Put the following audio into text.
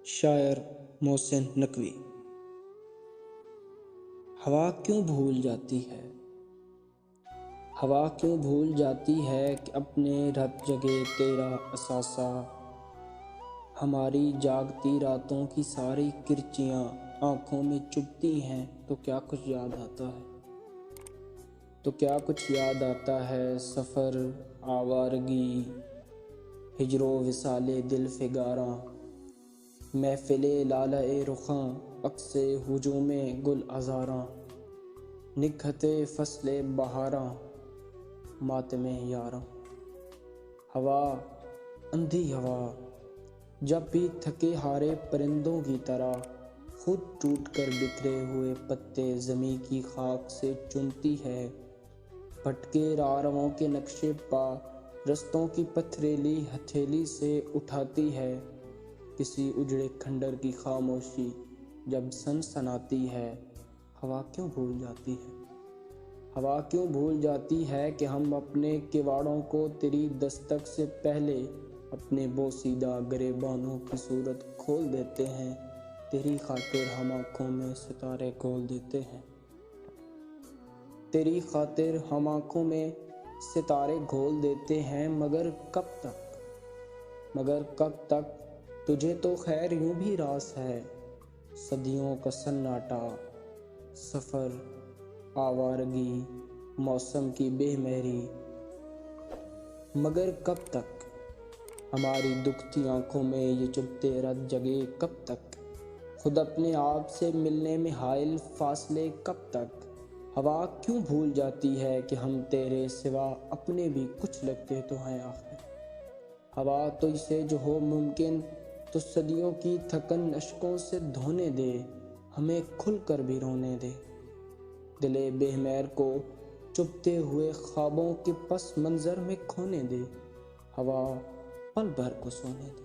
शायर मोहसिन नकवी। हवा क्यों भूल जाती है, हवा क्यों भूल जाती है कि अपने रत जगे तेरा असासा। हमारी जागती रातों की सारी किरचियाँ आँखों में चुभती हैं तो क्या कुछ याद आता है, तो क्या कुछ याद आता है। सफ़र, आवारगी, हिजरो विसाले दिल फिगारा, महफिले लालए रुखां, अक्से हुजूमे गुल अज़ारा, निखते फसले बहारा, मातमे यारा। हवा, अंधी हवा, जब भी थके हारे परिंदों की तरह खुद टूट कर बिखरे हुए पत्ते ज़मीं की खाक से चुनती है। भटके राहों के नक्शे पा रस्तों की पथरीली हथेली से उठाती है। किसी उजड़े खंडर की खामोशी जब सनसनाती है, हवा क्यों भूल जाती है। हवा क्यों भूल जाती है कि हम अपने किवाड़ों को तेरी दस्तक से पहले अपने बोसीदा गरेबानों की सूरत खोल देते हैं। तेरी खातिर हम आँखों में सितारे खोल देते हैं, तेरी खातिर हम आँखों में सितारे घोल देते हैं। मगर कब तक तुझे तो खैर यूं भी रास है। सदियों का सन्नाटा, सफ़र, आवारगी, मौसम की बेमेहरी। मगर कब तक हमारी दुखती आँखों में ये चुभते रत जगे। कब तक खुद अपने आप से मिलने में हाइल फासले। कब तक हवा क्यों भूल जाती है कि हम तेरे सिवा अपने भी कुछ लगते तो हैं आखिर। हवा तो इसे जो हो मुमकिन तो सदियों की थकन अश्कों से धोने दे, हमें खुल कर भी रोने दे। दिले बेहमेर को चुभते हुए ख्वाबों के पस मंज़र में खोने दे, हवा पल भर को सोने दे।